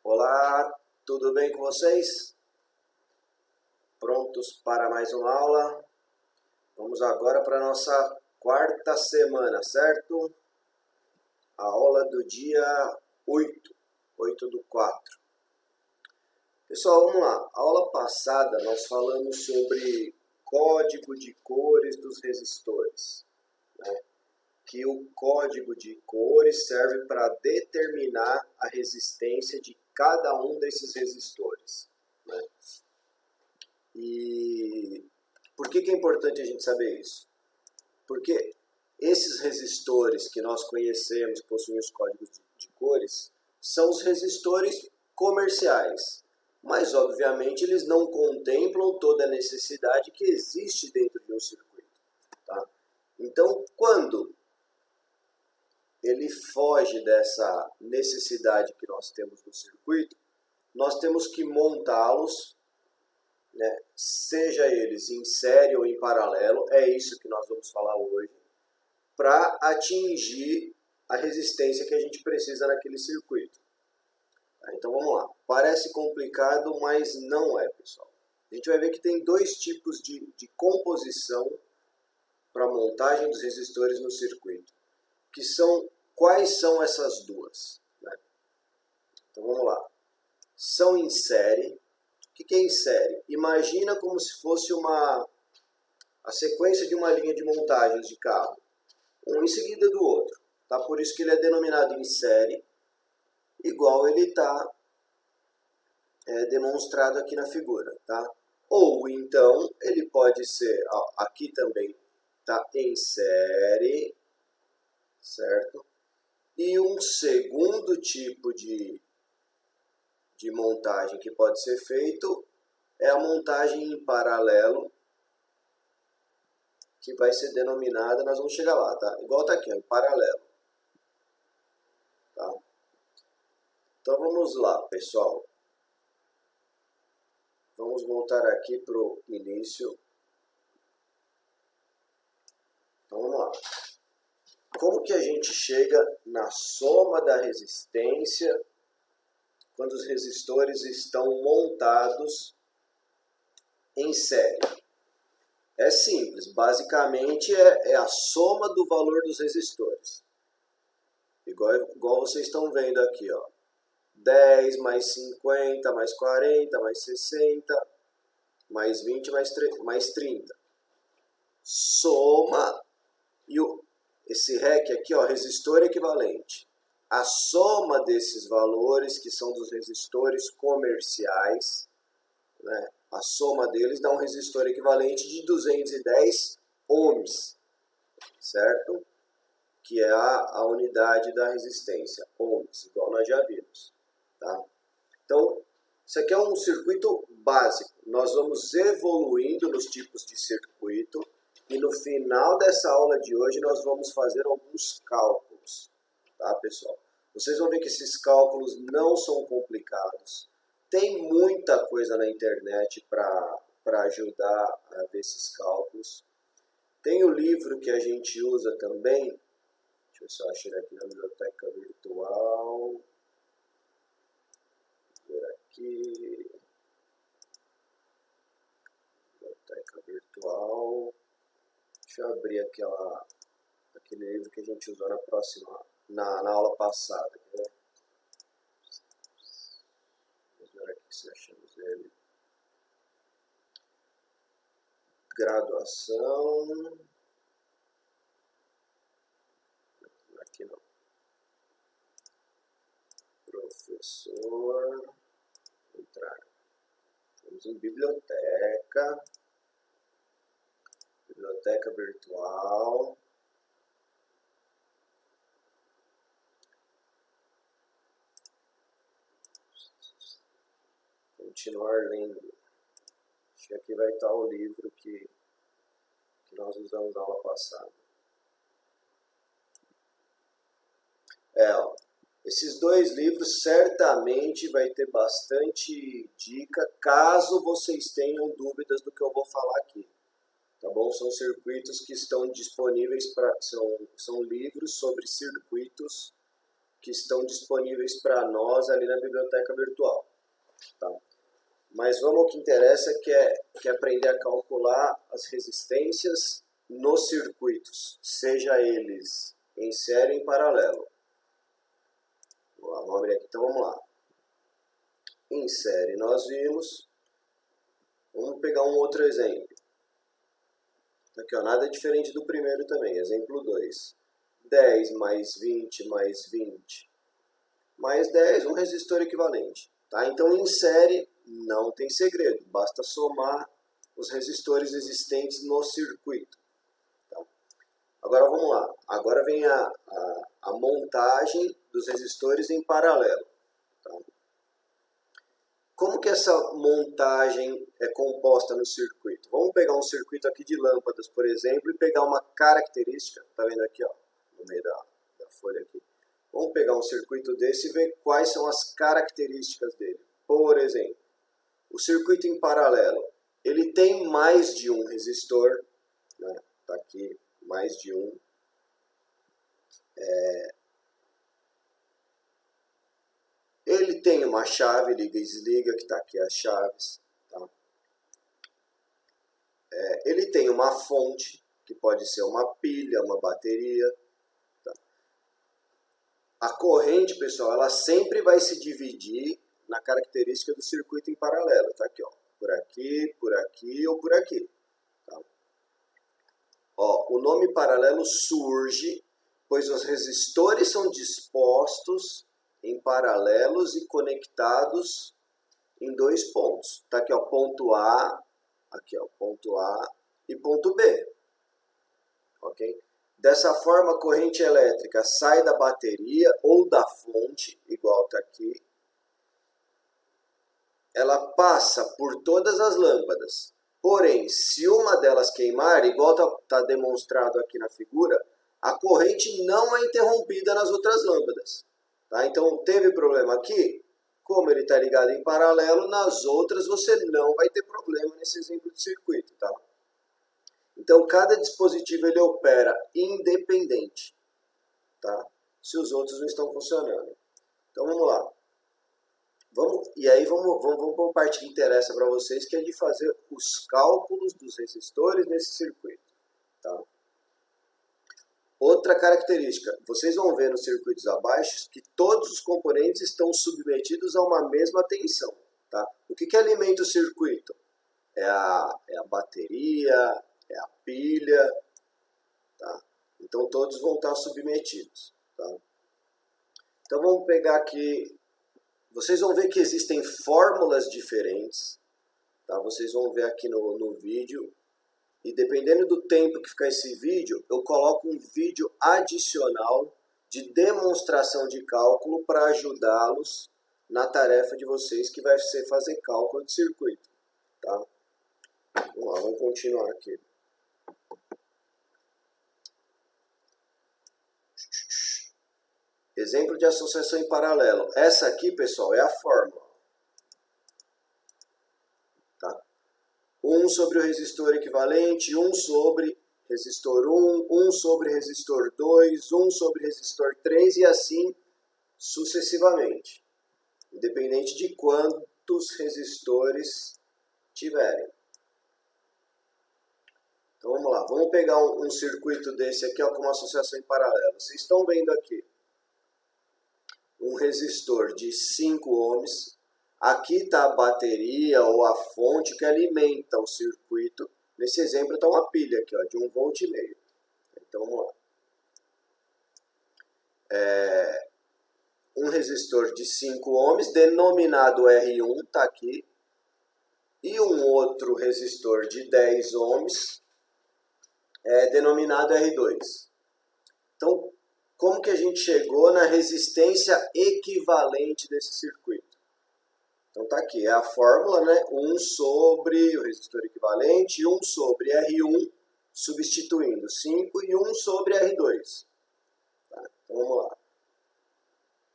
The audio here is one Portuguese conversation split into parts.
Olá, tudo bem com vocês? Prontos para mais uma aula? Vamos agora para a nossa quarta semana, certo? A aula do dia 8/4. Pessoal, vamos lá. A aula passada nós falamos sobre código de cores dos resistores, né? Que o código de cores serve para determinar a resistência de cada um desses resistores, né? E por que é importante a gente saber isso? Porque esses resistores que nós conhecemos, possuem os códigos de cores, são os resistores comerciais, mas obviamente eles não contemplam toda a necessidade que existe dentro de um circuito, tá? Então, quando ele foge dessa necessidade que nós temos no circuito, nós temos que montá-los, né, seja eles em série ou em paralelo, é isso que nós vamos falar hoje, para atingir a resistência que a gente precisa naquele circuito. Então vamos lá. Parece complicado, mas não é, pessoal. A gente vai ver que tem dois tipos de composição para a montagem dos resistores no circuito. Quais são essas duas, né? Então vamos lá. São em série. O que é em série? Imagina como se fosse a sequência de uma linha de montagens de carro, um em seguida do outro, tá? Por isso que ele é denominado em série, igual ele está demonstrado aqui na figura, tá? Ou então ele pode ser, ó, aqui também está em série, certo? E um segundo tipo de montagem que pode ser feito é a montagem em paralelo, que vai ser denominada, nós vamos chegar lá, tá? Igual tá aqui, ó, em paralelo. Tá? Então vamos lá, pessoal. Vamos voltar aqui para o início. Então vamos lá. Como que a gente chega na soma da resistência quando os resistores estão montados em série? É simples, basicamente é a soma do valor dos resistores. Igual vocês estão vendo aqui, ó. 10 mais 50 mais 40 mais 60 mais 20 mais 30. Soma e esse REC aqui, ó, resistor equivalente. A soma desses valores, que são dos resistores comerciais, né? A soma deles dá um resistor equivalente de 210 ohms, certo? Que é a unidade da resistência, ohms, igual nós já vimos, tá? Então, isso aqui é um circuito básico. Nós vamos evoluindo nos tipos de circuito e no final dessa aula de hoje nós vamos fazer alguns cálculos, tá, pessoal? Vocês vão ver que esses cálculos não são complicados. Tem muita coisa na internet para ajudar a ver esses cálculos. Tem o livro que a gente usa também. Deixa eu só achar aqui na biblioteca virtual. Vou ver aqui. Biblioteca virtual. Deixa eu abrir aquele livro que a gente usou na aula passada. Né? Vamos ver aqui se achamos ele. Graduação. Aqui não. Professor. Entrar. Vamos em biblioteca. Biblioteca virtual. Continuar lendo. Acho que aqui vai estar o livro que nós usamos na aula passada. Ó, esses dois livros certamente vai ter bastante dica, caso vocês tenham dúvidas do que eu vou falar aqui. Tá bom? São circuitos que estão disponíveis são livros sobre circuitos que estão disponíveis para nós ali na biblioteca virtual. Tá? Mas vamos ao que interessa, que é aprender a calcular as resistências nos circuitos, seja eles em série ou em paralelo. Vamos abrir aqui, então vamos lá. Em série nós vimos, vamos pegar um outro exemplo. Aqui, ó, nada diferente do primeiro também, exemplo 2. 10 mais 20 mais 20 mais 10, um resistor equivalente. Tá? Então, em série, não tem segredo, basta somar os resistores existentes no circuito. Tá? Agora, vamos lá. Agora vem a montagem dos resistores em paralelo. Tá? Como que essa montagem é composta no circuito? Vamos pegar um circuito aqui de lâmpadas, por exemplo, e pegar uma característica, tá vendo aqui, ó, no meio da folha aqui. Vamos pegar um circuito desse e ver quais são as características dele. Por exemplo, o circuito em paralelo, ele tem mais de um resistor, né? Tá aqui, mais de um. Ele tem uma chave, liga e desliga, que está aqui as chaves. Tá? Ele tem uma fonte, que pode ser uma pilha, uma bateria. Tá? A corrente, pessoal, ela sempre vai se dividir na característica do circuito em paralelo. Tá aqui, ó, por aqui ou por aqui. Tá? Ó, o nome paralelo surge, pois os resistores são dispostos em paralelos e conectados em dois pontos. Tá aqui, ó, ponto A, aqui, ó, ponto A e ponto B. Ok? Dessa forma, a corrente elétrica sai da bateria ou da fonte, igual tá aqui. Ela passa por todas as lâmpadas. Porém, se uma delas queimar, igual tá demonstrado aqui na figura, a corrente não é interrompida nas outras lâmpadas. Tá? Então, teve problema aqui, como ele está ligado em paralelo, nas outras você não vai ter problema nesse exemplo de circuito. Tá? Então, cada dispositivo ele opera independente, tá? Se os outros não estão funcionando. Então, vamos lá. Vamos para uma parte que interessa para vocês, que é de fazer os cálculos dos resistores nesse circuito. Tá? Outra característica, vocês vão ver nos circuitos abaixo que todos os componentes estão submetidos a uma mesma tensão. Tá? O que alimenta o circuito? É a bateria, é a pilha. Tá? Então todos vão estar submetidos. Tá? Então vamos pegar aqui, vocês vão ver que existem fórmulas diferentes. Tá? Vocês vão ver aqui no vídeo. E dependendo do tempo que ficar esse vídeo, eu coloco um vídeo adicional de demonstração de cálculo para ajudá-los na tarefa de vocês, que vai ser fazer cálculo de circuito. Tá? Vamos lá, vamos continuar aqui. Exemplo de associação em paralelo. Essa aqui, pessoal, é a fórmula. 1 sobre o resistor equivalente, 1 sobre resistor 1, 1 sobre resistor 2, 1 sobre resistor 3 e assim sucessivamente, independente de quantos resistores tiverem. Então vamos lá, vamos pegar um circuito desse aqui, ó, com uma associação em paralelo. Vocês estão vendo aqui um resistor de 5 ohms. Aqui está a bateria ou a fonte que alimenta o circuito. Nesse exemplo está uma pilha aqui, ó, de 1,5 V. Então vamos lá. Um resistor de 5 ohms, denominado R1, está aqui. E um outro resistor de 10 ohms, denominado R2. Então, como que a gente chegou na resistência equivalente desse circuito? Então tá aqui, é a fórmula, né? 1 sobre o resistor equivalente, 1 sobre R1, substituindo 5, e 1 sobre R2. Tá? Então vamos lá.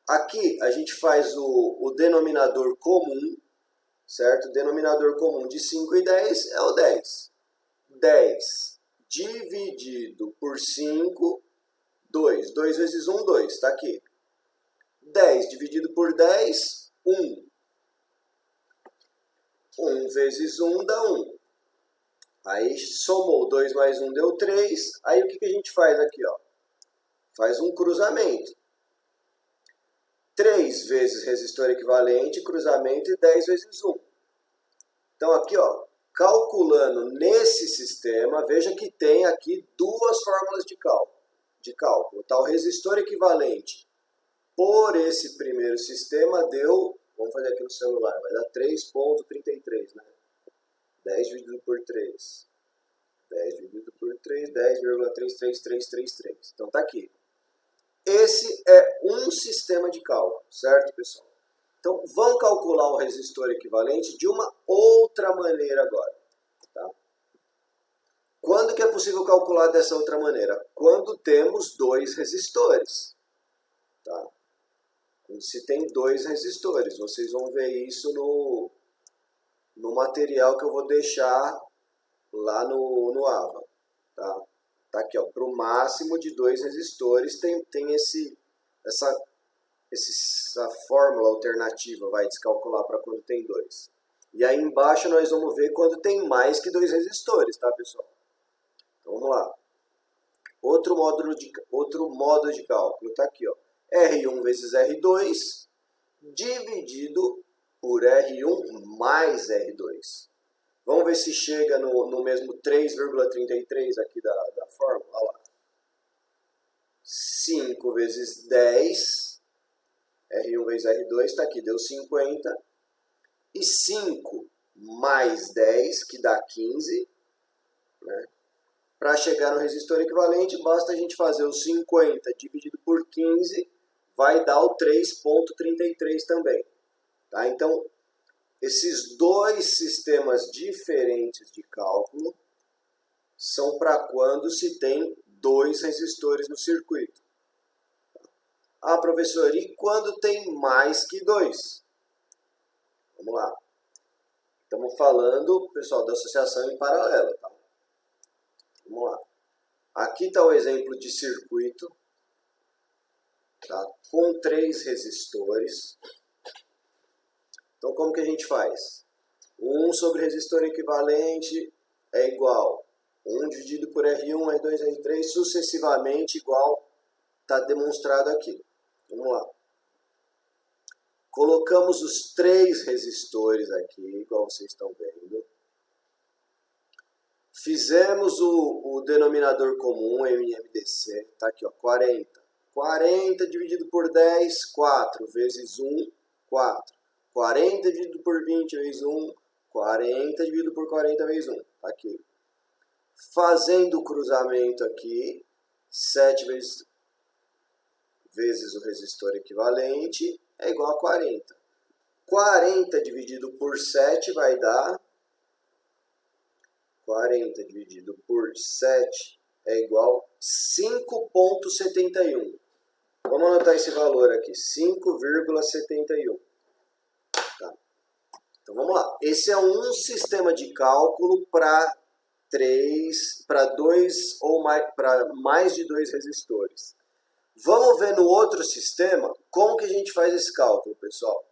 Aqui a gente faz o denominador comum, certo? O denominador comum de 5 e 10 é o 10. 10 dividido por 5, 2. 2 vezes 1, 2, tá aqui. dividido por 10, 1. 1 vezes 1 dá 1. Aí somou 2 mais 1 deu 3. Aí o que a gente faz aqui? Ó? Faz um cruzamento. 3 vezes resistor equivalente, cruzamento e 10 vezes 1. Então aqui, ó, calculando nesse sistema, veja que tem aqui duas fórmulas de cálculo. Tá? O resistor equivalente por esse primeiro sistema deu, vamos fazer aqui no celular, vai dar 3,33, né? 10 dividido por 3. 10 dividido por 3, 10,33333. Então tá aqui. Esse é um sistema de cálculo, certo, pessoal? Então, vamos calcular o resistor equivalente de uma outra maneira agora. Tá? Quando que é possível calcular dessa outra maneira? Quando temos dois resistores. Tá? Quando se tem dois resistores. Vocês vão ver isso no material que eu vou deixar lá no AVA. Tá? Tá aqui, ó, para o máximo de dois resistores tem essa fórmula alternativa, vai descalcular para quando tem dois. E aí embaixo nós vamos ver quando tem mais que dois resistores, tá, pessoal? Então vamos lá. Outro modo de cálculo tá aqui, ó. R1 vezes R2 dividido por R1 mais R2. Vamos ver se chega no mesmo 3,33 aqui da fórmula. Olha lá. 5 vezes 10, R1 vezes R2, está aqui, deu 50. E 5 mais 10, que dá 15. Né? Para chegar no resistor equivalente, basta a gente fazer o 50 dividido por 15, vai dar o 3,33 também. Tá? Então, esses dois sistemas diferentes de cálculo são para quando se tem dois resistores no circuito. Ah, professor, e quando tem mais que dois? Vamos lá. Estamos falando, pessoal, da associação em paralelo. Tá? Vamos lá. Aqui está o exemplo de circuito, tá? Com 3 resistores. Então, como que a gente faz? 1 sobre resistor equivalente é igual 1 dividido por R1, R2, R3, sucessivamente igual, está demonstrado aqui. Vamos lá. Colocamos os 3 resistores aqui, igual vocês estão vendo. Fizemos o denominador comum, MMDC, está aqui, ó, 40. 40 dividido por 10, 4, vezes 1, 4. 40 dividido por 20 vezes 1, 40 dividido por 40 vezes 1. Tá aqui. Fazendo o cruzamento aqui, 7 vezes o resistor equivalente é igual a 40. 40 dividido por 7 vai dar... 40 dividido por 7 é igual a 5,71. Vamos anotar esse valor aqui, 5,71. Tá. Então vamos lá. Esse é um sistema de cálculo para mais de 2 resistores. Vamos ver no outro sistema como que a gente faz esse cálculo, pessoal.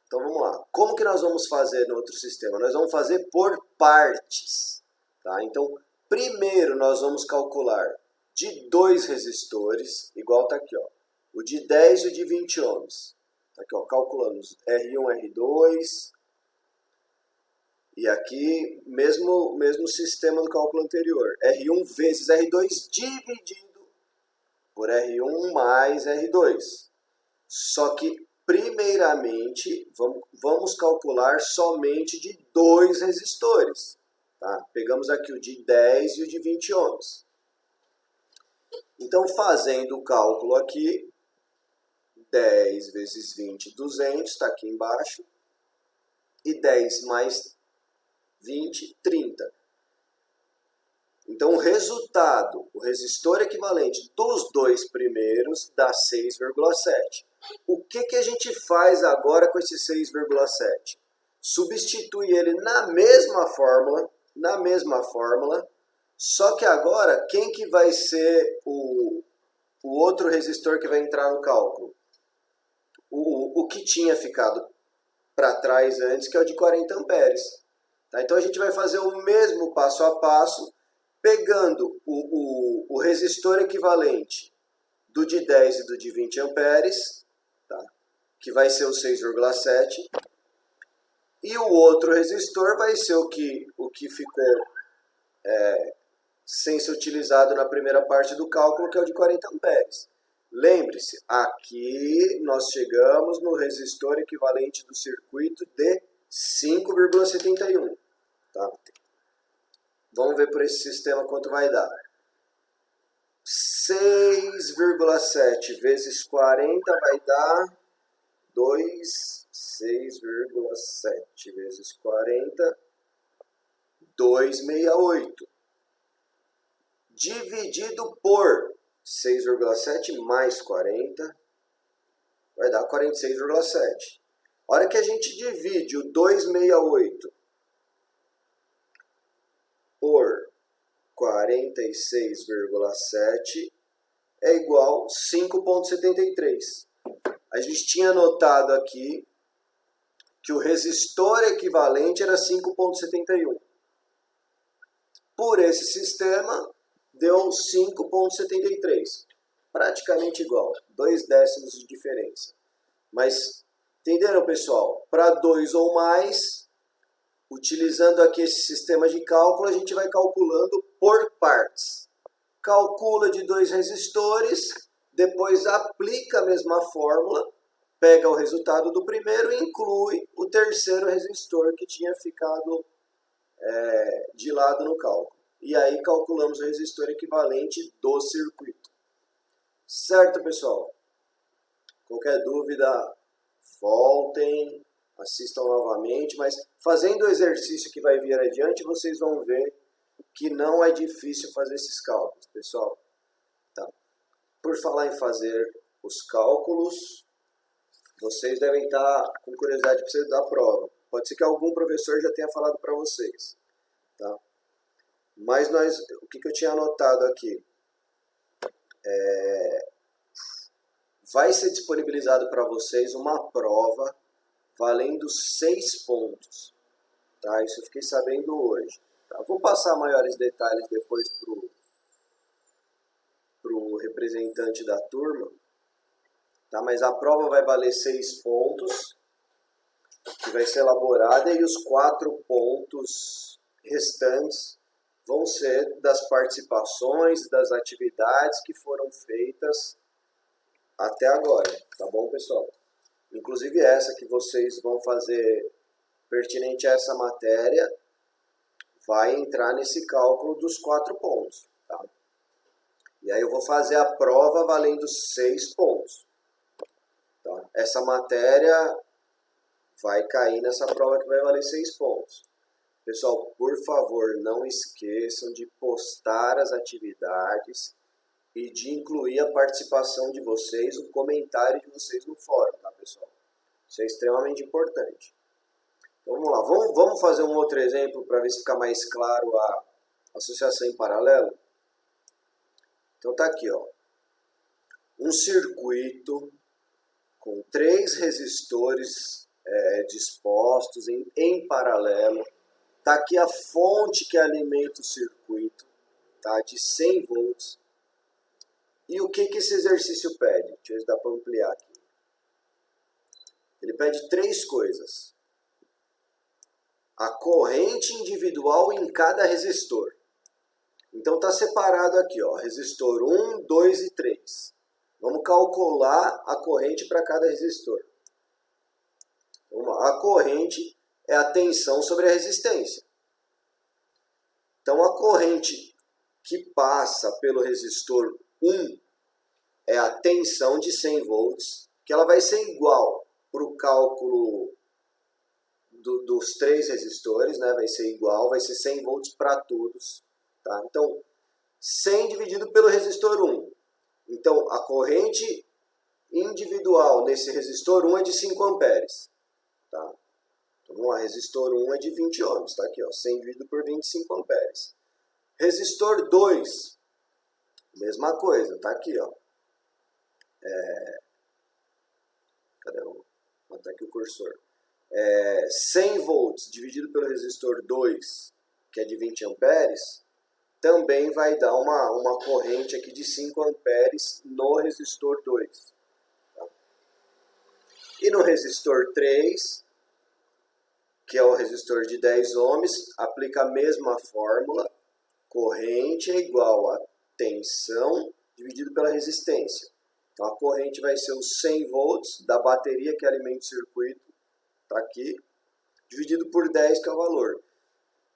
Então vamos lá. Como que nós vamos fazer no outro sistema? Nós vamos fazer por partes. Tá? Então, primeiro nós vamos calcular de 2 resistores, igual está aqui, ó, o de 10 e o de 20 ohms. Tá aqui, ó, calculamos R1, R2, e aqui, mesmo sistema do cálculo anterior. R1 vezes R2 dividido por R1 mais R2. Só que, primeiramente, vamos calcular somente de 2 resistores. Tá? Pegamos aqui o de 10 e o de 20 ohms. Então, fazendo o cálculo aqui, 10 vezes 20, 200, está aqui embaixo. E 10 mais 20, 30. Então, o resultado, o resistor equivalente dos 2 primeiros dá 6,7. O que a gente faz agora com esse 6,7? Substitui ele na mesma fórmula, só que agora, quem que vai ser o outro resistor que vai entrar no cálculo? O o que tinha ficado para trás antes, que é o de 40 amperes. Tá? Então a gente vai fazer o mesmo passo a passo, pegando o resistor equivalente do de 10 e do de 20 amperes, tá? Que vai ser o 6,7, e o outro resistor vai ser o que ficou sem ser utilizado na primeira parte do cálculo, que é o de 40 amperes. Lembre-se, aqui nós chegamos no resistor equivalente do circuito de 5,71. Tá? Vamos ver por esse sistema quanto vai dar. 6,7 vezes 40 vai dar 6,7 vezes 40, 268. Dividido por 6,7 mais 40, vai dar 46,7. A hora que a gente divide o 268 por 46,7 é igual a 5,73. A gente tinha notado aqui que o resistor equivalente era 5,71. Por esse sistema, deu 5,73. Praticamente igual, 2 décimos de diferença. Mas, entenderam, pessoal? Para 2 ou mais, utilizando aqui esse sistema de cálculo, a gente vai calculando por partes. Calcula de 2 resistores, depois aplica a mesma fórmula, pega o resultado do primeiro e inclui o terceiro resistor que tinha ficado de lado no cálculo. E aí calculamos o resistor equivalente do circuito. Certo, pessoal? Qualquer dúvida, voltem, assistam novamente, mas fazendo o exercício que vai vir adiante, vocês vão ver que não é difícil fazer esses cálculos, pessoal. Tá. Por falar em fazer os cálculos, vocês devem estar com curiosidade para da prova. Pode ser que algum professor já tenha falado para vocês. Tá? Mas o que eu tinha anotado aqui? Vai ser disponibilizado para vocês uma prova valendo 6 pontos. Tá? Isso eu fiquei sabendo hoje. Tá? Vou passar maiores detalhes depois para o representante da turma. Tá? Mas a prova vai valer 6 pontos, que vai ser elaborada, e os 4 pontos restantes vão ser das participações, das atividades que foram feitas até agora. Tá bom, pessoal? Inclusive essa que vocês vão fazer pertinente a essa matéria vai entrar nesse cálculo dos 4 pontos. Tá? E aí eu vou fazer a prova valendo 6 pontos. Tá? Essa matéria vai cair nessa prova que vai valer 6 pontos. Pessoal, por favor, não esqueçam de postar as atividades e de incluir a participação de vocês, o comentário de vocês no fórum, tá, pessoal? Isso é extremamente importante. Então, vamos lá. Vamos fazer um outro exemplo para ver se fica mais claro a associação em paralelo? Então, tá aqui, ó. Um circuito com 3 resistores dispostos em paralelo. Está aqui a fonte que alimenta o circuito, tá? De 100 volts. E o que esse exercício pede? Deixa eu ver se dá para ampliar aqui. Ele pede 3 coisas. A corrente individual em cada resistor. Então está separado aqui, ó, resistor 1, 2 e 3. Vamos calcular a corrente para cada resistor. Vamos lá. A corrente é a tensão sobre a resistência. Então, a corrente que passa pelo resistor 1 é a tensão de 100 volts, que ela vai ser igual para o cálculo dos 3 resistores, né? Vai ser igual, vai ser 100 volts para todos. Tá? Então, 100 dividido pelo resistor 1. Então, a corrente individual nesse resistor 1 é de 5 amperes. Tá? Então, vamos lá, resistor 1 é de 20 ohms, tá aqui, ó, 100 dividido por 25 amperes. Resistor 2, mesma coisa, tá aqui, ó. Cadê o Está aqui o cursor. 100 volts dividido pelo resistor 2, que é de 20 amperes, também vai dar uma corrente aqui de 5 amperes no resistor 2. Tá? E no resistor 3, que é o resistor de 10 ohms, aplica a mesma fórmula. Corrente é igual a tensão dividido pela resistência. Então a corrente vai ser os 100 volts da bateria que alimenta o circuito, está aqui, dividido por 10, que é o valor.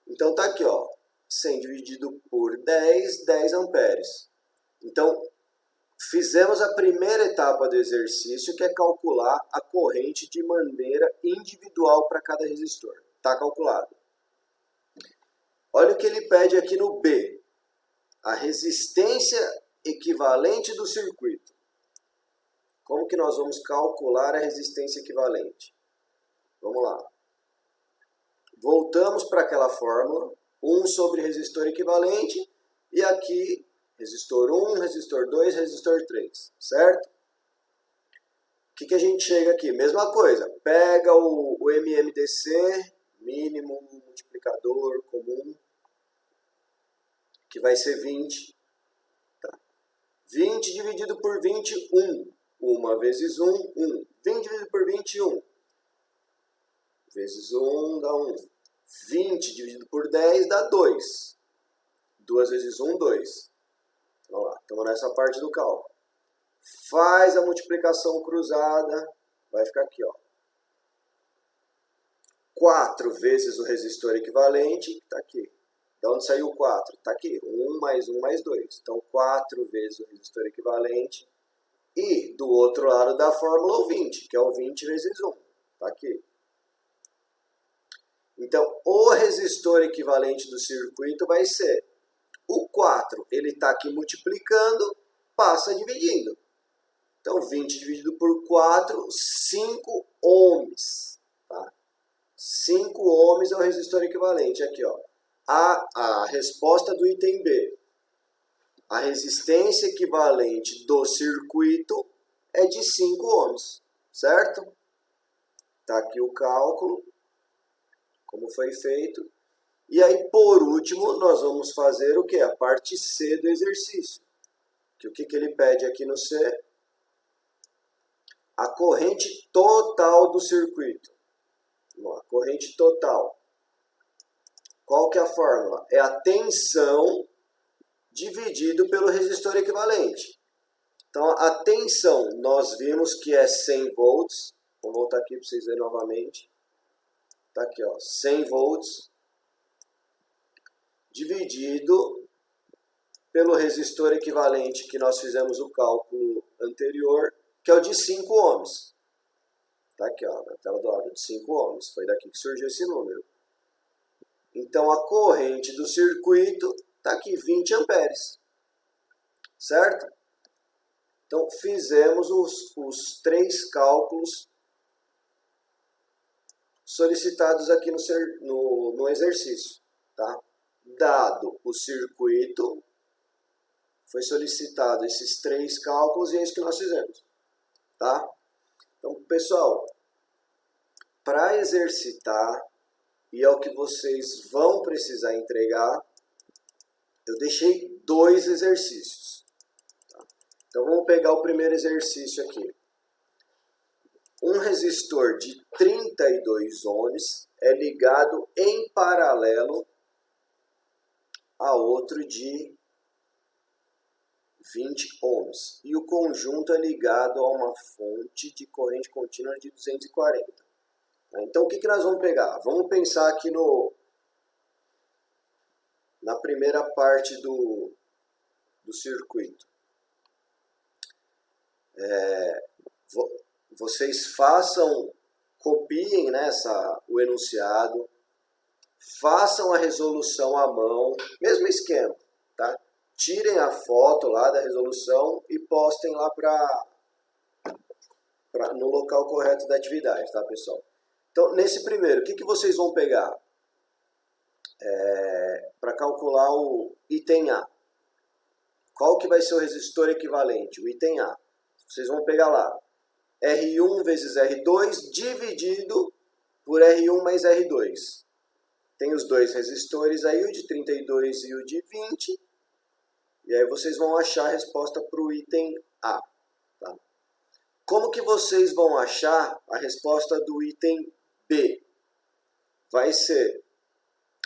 Então está aqui, ó, 100 dividido por 10, 10 amperes. Então fizemos a primeira etapa do exercício, que é calcular a corrente de maneira individual para cada resistor. Está calculado. Olha o que ele pede aqui no B. A resistência equivalente do circuito. Como que nós vamos calcular a resistência equivalente? Vamos lá. Voltamos para aquela fórmula. 1 sobre resistor equivalente. E aqui, resistor 1, resistor 2, resistor 3. Certo? O que a gente chega aqui? Mesma coisa. Pega o MMDC, mínimo multiplicador comum, que vai ser 20. Tá? 20 dividido por 21. 1 vezes 1, 1. 20 dividido por 21. Vezes 1 dá 1. 20 dividido por 10 dá 2. 2 vezes 1, 2. Vamos lá, estamos nessa parte do cálculo. Faz a multiplicação cruzada. Vai ficar aqui, ó. 4 vezes o resistor equivalente, está aqui. De onde saiu o 4? Está aqui. 1 mais 1 mais 2. Então, 4 vezes o resistor equivalente. E, do outro lado da fórmula, o 20, que é o 20 vezes 1. Está aqui. Então, o resistor equivalente do circuito vai ser o 4. Ele está aqui multiplicando, passa dividindo. Então, 20 dividido por 4, 5 ohms. Tá? 5 ohms é o resistor equivalente. Aqui, ó. A resposta do item B. A resistência equivalente do circuito é de 5 ohms, certo? Está aqui o cálculo, como foi feito. E aí, por último, nós vamos fazer o quê? A parte C do exercício. O que ele pede aqui no C? A corrente total do circuito. A corrente total. Qual que é a fórmula? É a tensão dividido pelo resistor equivalente. Então, a tensão, nós vimos que é 100 volts. Vou voltar aqui para vocês verem novamente. Está aqui, ó, 100 volts. Dividido pelo resistor equivalente que nós fizemos o cálculo anterior, que é o de 5 ohms. Está aqui, ó, na tela do lado, de 5 ohms. Foi daqui que surgiu esse número. Então, a corrente do circuito está aqui, 20 amperes. Certo? Então, fizemos os 3 cálculos solicitados aqui no exercício. Tá? Dado o circuito, foi solicitado esses 3 cálculos e é isso que nós fizemos. Tá? Então, pessoal, para exercitar, e é o que vocês vão precisar entregar, eu deixei 2 exercícios. Tá? Então, vamos pegar o primeiro exercício aqui. Um resistor de 32 ohms é ligado em paralelo a outro de 20 ohms. E o conjunto é ligado a uma fonte de corrente contínua de 240. Então, o que nós vamos pegar? Vamos pensar aqui na primeira parte do circuito. Vocês copiem, né, o enunciado, façam a resolução à mão, mesmo esquema, tá? Tirem a foto lá da resolução e postem lá no local correto da atividade, tá, pessoal? Então, nesse primeiro, o que vocês vão pegar? Para calcular o item A. Qual que vai ser o resistor equivalente? O item A. Vocês vão pegar lá R1 vezes R2 dividido por R1 mais R2. Tem os dois resistores aí, o de 32 e o de 20. E aí vocês vão achar a resposta para o item A. Tá? Como que vocês vão achar a resposta do item B? Vai ser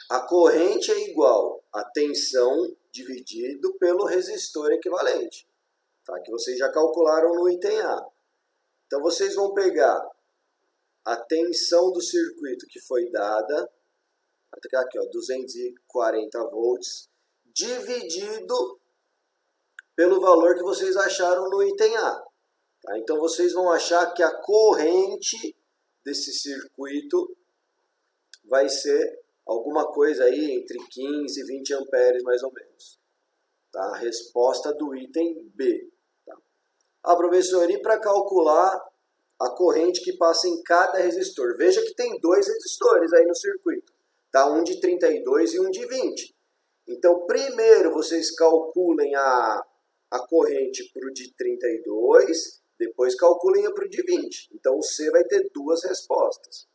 a corrente é igual a tensão dividido pelo resistor equivalente. Tá? Que vocês já calcularam no item A. Então vocês vão pegar a tensão do circuito que foi dada, aqui ó, 240 volts, dividido pelo valor que vocês acharam no item A. Tá? Então vocês vão achar que a corrente desse circuito vai ser alguma coisa aí entre 15 e 20 amperes mais ou menos. Tá? A resposta do item B. Tá? Ah, professor, e para calcular a corrente que passa em cada resistor? Veja que tem dois resistores aí no circuito. Tá? Um de 32 e um de 20. Então, primeiro vocês calculem a corrente para o de 32, depois calculem para o de 20. Então, o C vai ter duas respostas.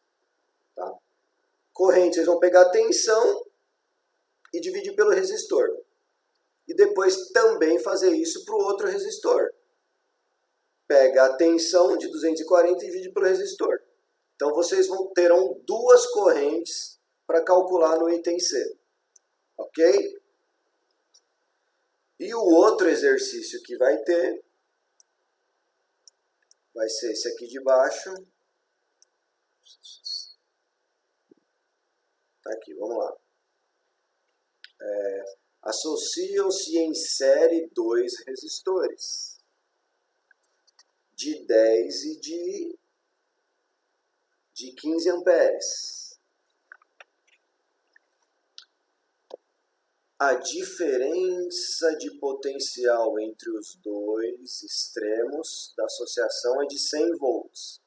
Tá? Corrente, vocês vão pegar a tensão e dividir pelo resistor. E depois também fazer isso para o outro resistor. Pega a tensão de 240 e divide pelo resistor. Então, vocês terão duas correntes para calcular no item C. Ok? E o outro exercício que vai ter vai ser esse aqui de baixo. Tá aqui, vamos lá. Associam-se em série dois resistores de 10 e de 15 amperes. A diferença de potencial entre os dois extremos da associação é de 100 volts.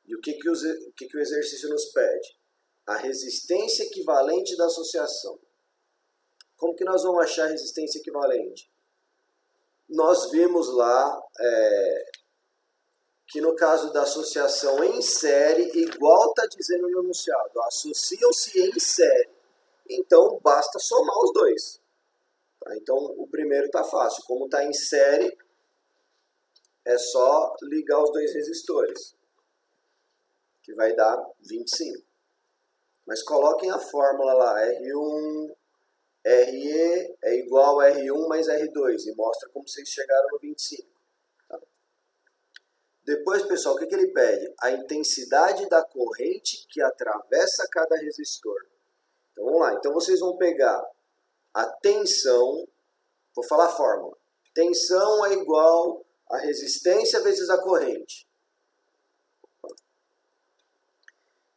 E o que o exercício nos pede? A resistência equivalente da associação. Como que nós vamos achar a resistência equivalente? Nós vimos lá que no caso da associação em série, igual está dizendo no enunciado, associam-se em série. Então, basta somar os dois. Tá? Então, o primeiro está fácil. Como está em série, é só ligar os dois resistores, que vai dar 25. Mas coloquem a fórmula lá, R1, RE é igual a R1 mais R2, e mostra como vocês chegaram no 25. Tá? Depois, pessoal, o que ele pede? A intensidade da corrente que atravessa cada resistor. Então, vamos lá. Então, vocês vão pegar a tensão, vou falar a fórmula. Tensão é igual a resistência vezes a corrente.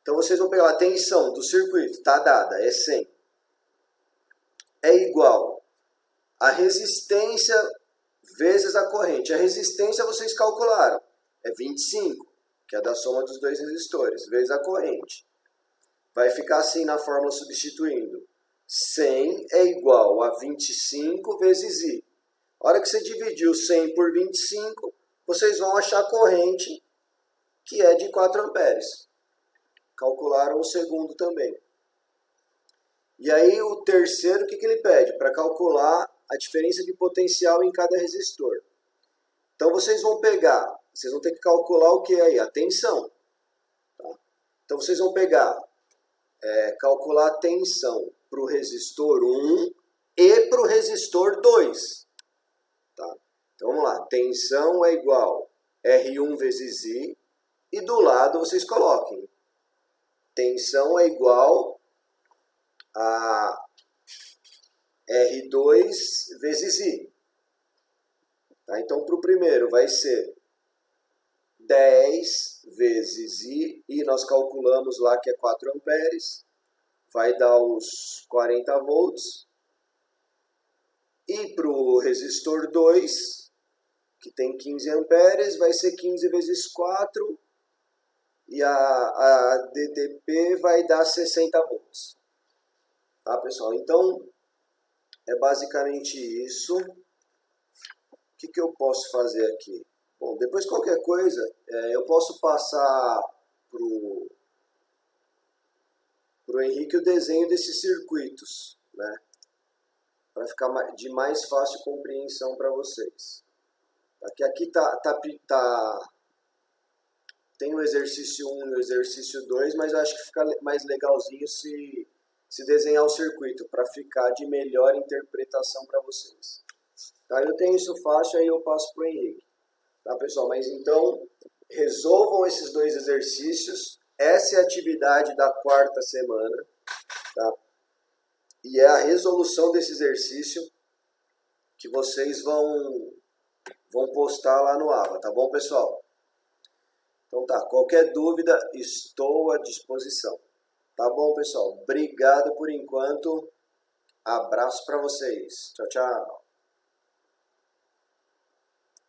Então, vocês vão pegar a tensão do circuito, está dada, é 100. É igual a resistência vezes a corrente. A resistência vocês calcularam, é 25, que é da soma dos dois resistores, vezes a corrente. Vai ficar assim na fórmula substituindo. 100 é igual a 25 vezes I. A hora que você dividir o 100 por 25, vocês vão achar a corrente, que é de 4 amperes. Calcularam o segundo também. E aí o terceiro, o que ele pede? Para calcular a diferença de potencial em cada resistor. Então vocês vão pegar, vocês vão ter que calcular o que aí? A tensão. Tá? Então vocês vão pegar, calcular a tensão para o resistor 1 e para o resistor 2. Tá? Então vamos lá, tensão é igual R1 vezes I, e do lado vocês coloquem. Tensão é igual a R2 vezes I. Tá? Então, para o primeiro vai ser 10 vezes I, e nós calculamos lá que é 4 amperes, vai dar os 40 volts. E para o resistor 2, que tem 15 amperes, vai ser 15 vezes 4, e a DDP vai dar 60 volts. Tá, pessoal? Então, é basicamente isso. O que eu posso fazer aqui? Bom, depois qualquer coisa, eu posso passar pro Henrique o desenho desses circuitos, né? Para ficar de mais fácil compreensão para vocês. Aqui tem o exercício 1 e o exercício 2, mas eu acho que fica mais legalzinho se desenhar o circuito, para ficar de melhor interpretação para vocês. Tá? Eu tenho isso fácil, aí eu passo para o Henrique. Tá, pessoal? Mas então, resolvam esses 2 exercícios. Essa é a atividade da 4ª semana. Tá? E é a resolução desse exercício que vocês vão postar lá no AVA, tá bom, pessoal? Então tá, qualquer dúvida, estou à disposição. Tá bom, pessoal? Obrigado por enquanto. Abraço para vocês. Tchau, tchau.